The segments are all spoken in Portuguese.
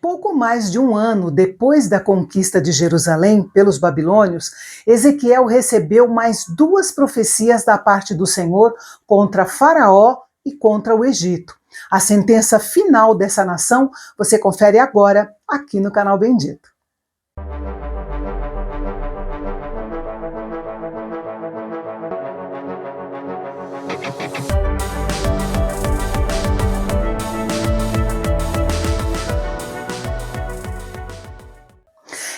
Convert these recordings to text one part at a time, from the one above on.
Pouco mais de um ano depois da conquista de Jerusalém pelos babilônios, Ezequiel recebeu mais duas profecias da parte do Senhor contra Faraó e contra o Egito. A sentença final dessa nação você confere agora aqui no canal Bendito.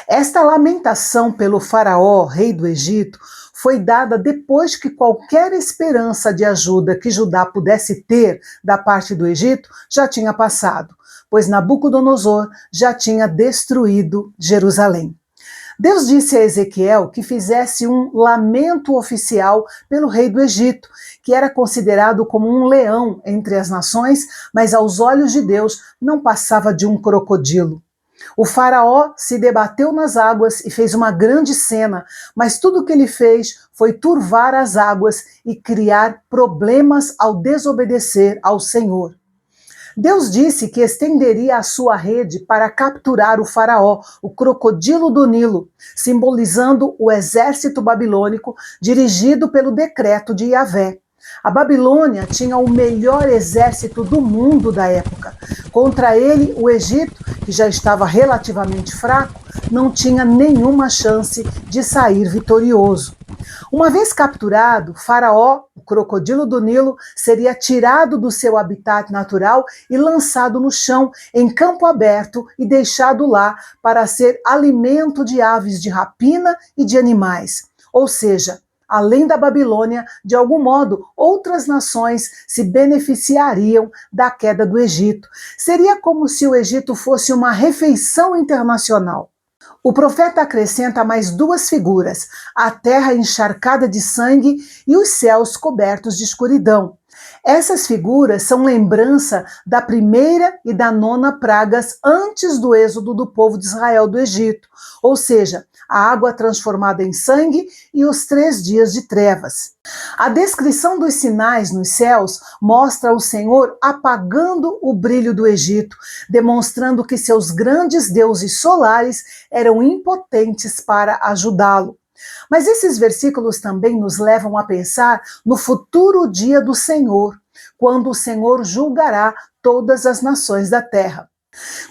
Esta lamentação pelo faraó, rei do Egito, foi dada depois que qualquer esperança de ajuda que Judá pudesse ter da parte do Egito já tinha passado, pois Nabucodonosor já tinha destruído Jerusalém. Deus disse a Ezequiel que fizesse um lamento oficial pelo rei do Egito, que era considerado como um leão entre as nações, mas aos olhos de Deus não passava de um crocodilo. O faraó se debateu nas águas e fez uma grande cena, mas tudo o que ele fez foi turvar as águas e criar problemas ao desobedecer ao Senhor. Deus disse que estenderia a sua rede para capturar o faraó, o crocodilo do Nilo, simbolizando o exército babilônico dirigido pelo decreto de Yahvé. A Babilônia tinha o melhor exército do mundo da época. Contra ele, o Egito, que já estava relativamente fraco, não tinha nenhuma chance de sair vitorioso. Uma vez capturado, Faraó, o crocodilo do Nilo, seria tirado do seu habitat natural e lançado no chão, em campo aberto, e deixado lá para ser alimento de aves de rapina e de animais. Ou seja, além da Babilônia, de algum modo, outras nações se beneficiariam da queda do Egito. Seria como se o Egito fosse uma refeição internacional. O profeta acrescenta mais duas figuras: a terra encharcada de sangue e os céus cobertos de escuridão. Essas figuras são lembrança da primeira e da nona pragas antes do êxodo do povo de Israel do Egito, ou seja, a água transformada em sangue e os 3 dias de trevas. A descrição dos sinais nos céus mostra o Senhor apagando o brilho do Egito, demonstrando que seus grandes deuses solares eram impotentes para ajudá-lo. Mas esses versículos também nos levam a pensar no futuro dia do Senhor, quando o Senhor julgará todas as nações da terra.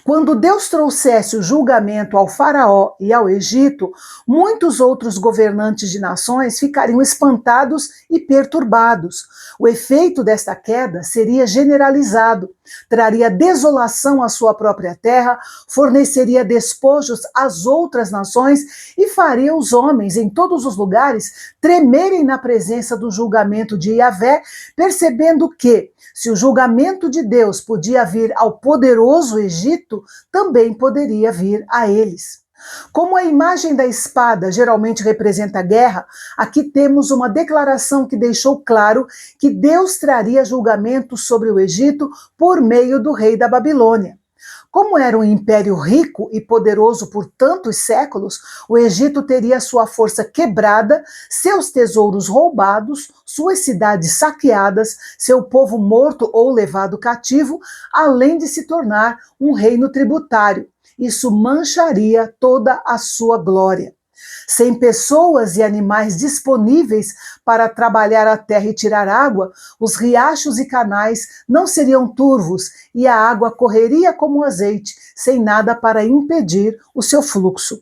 Quando Deus trouxesse o julgamento ao faraó e ao Egito, muitos outros governantes de nações ficariam espantados e perturbados. O efeito desta queda seria generalizado, traria desolação à sua própria terra, forneceria despojos às outras nações e faria os homens em todos os lugares tremerem na presença do julgamento de Yahvé, percebendo que, se o julgamento de Deus podia vir ao poderoso Egito, também poderia vir a eles. Como a imagem da espada geralmente representa a guerra, aqui temos uma declaração que deixou claro que Deus traria julgamento sobre o Egito por meio do rei da Babilônia. Como era um império rico e poderoso por tantos séculos, o Egito teria sua força quebrada, seus tesouros roubados, suas cidades saqueadas, seu povo morto ou levado cativo, além de se tornar um reino tributário. Isso mancharia toda a sua glória. Sem pessoas e animais disponíveis para trabalhar a terra e tirar água, os riachos e canais não seriam turvos e a água correria como azeite, sem nada para impedir o seu fluxo.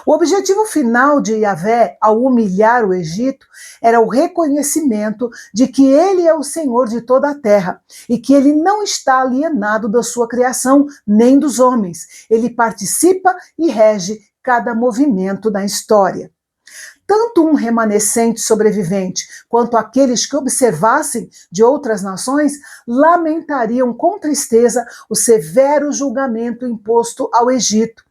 O objetivo final de Yahvé, ao humilhar o Egito, era o reconhecimento de que ele é o Senhor de toda a terra e que ele não está alienado da sua criação, nem dos homens. Ele participa e rege cada movimento na história. Tanto um remanescente sobrevivente quanto aqueles que observassem de outras nações lamentariam com tristeza o severo julgamento imposto ao Egito.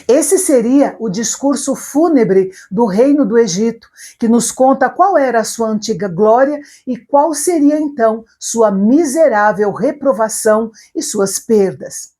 Esse seria o discurso fúnebre do reino do Egito, que nos conta qual era a sua antiga glória e qual seria então sua miserável reprovação e suas perdas.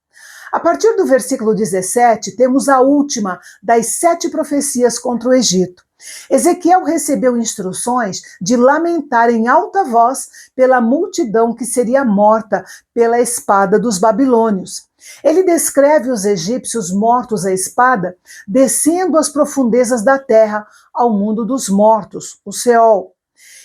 A partir do versículo 17, temos a última das 7 profecias contra o Egito. Ezequiel recebeu instruções de lamentar em alta voz pela multidão que seria morta pela espada dos babilônios. Ele descreve os egípcios mortos à espada, descendo às profundezas da terra, ao mundo dos mortos, o Seol.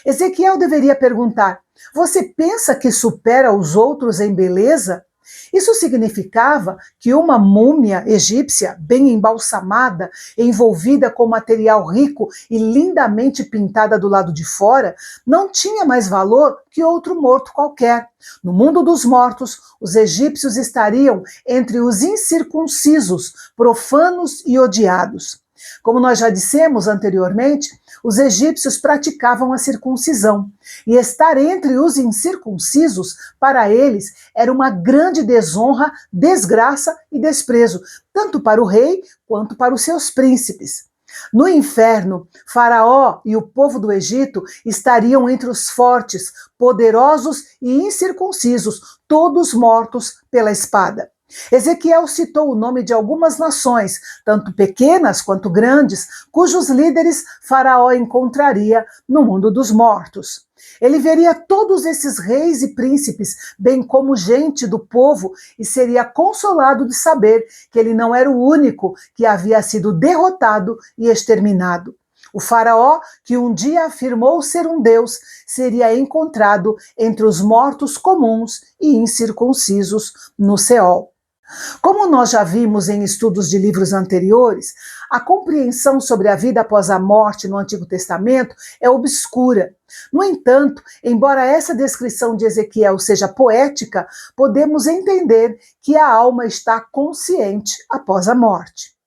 Ezequiel deveria perguntar: você pensa que supera os outros em beleza? Isso significava que uma múmia egípcia, bem embalsamada, envolvida com material rico e lindamente pintada do lado de fora, não tinha mais valor que outro morto qualquer. No mundo dos mortos, os egípcios estariam entre os incircuncisos, profanos e odiados. Como nós já dissemos anteriormente, os egípcios praticavam a circuncisão, e estar entre os incircuncisos, para eles, era uma grande desonra, desgraça e desprezo, tanto para o rei quanto para os seus príncipes. No inferno, Faraó e o povo do Egito estariam entre os fortes, poderosos e incircuncisos, todos mortos pela espada. Ezequiel citou o nome de algumas nações, tanto pequenas quanto grandes, cujos líderes Faraó encontraria no mundo dos mortos. Ele veria todos esses reis e príncipes, bem como gente do povo, e seria consolado de saber que ele não era o único que havia sido derrotado e exterminado. O faraó, que um dia afirmou ser um deus, seria encontrado entre os mortos comuns e incircuncisos no Seol. Como nós já vimos em estudos de livros anteriores, a compreensão sobre a vida após a morte no Antigo Testamento é obscura. No entanto, embora essa descrição de Ezequiel seja poética, podemos entender que a alma está consciente após a morte.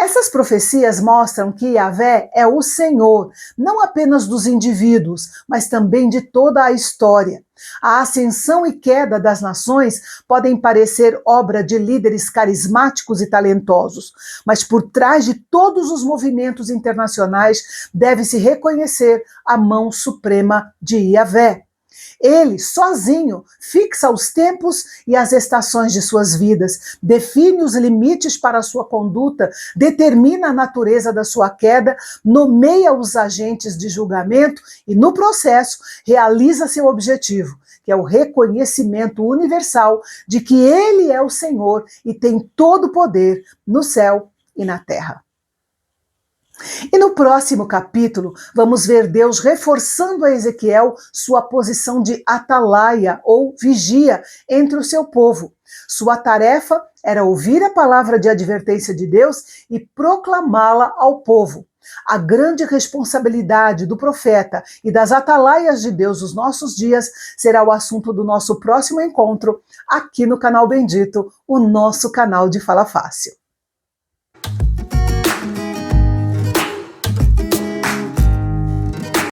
Essas profecias mostram que Yahvé é o Senhor, não apenas dos indivíduos, mas também de toda a história. A ascensão e queda das nações podem parecer obra de líderes carismáticos e talentosos, mas por trás de todos os movimentos internacionais deve-se reconhecer a mão suprema de Yahvé. Ele, sozinho, fixa os tempos e as estações de suas vidas, define os limites para a sua conduta, determina a natureza da sua queda, nomeia os agentes de julgamento e, no processo, realiza seu objetivo, que é o reconhecimento universal de que ele é o Senhor e tem todo o poder no céu e na terra. E no próximo capítulo, vamos ver Deus reforçando a Ezequiel sua posição de atalaia ou vigia entre o seu povo. Sua tarefa era ouvir a palavra de advertência de Deus e proclamá-la ao povo. A grande responsabilidade do profeta e das atalaias de Deus nos nossos dias será o assunto do nosso próximo encontro aqui no canal Bendito, o nosso canal de Fala Fácil.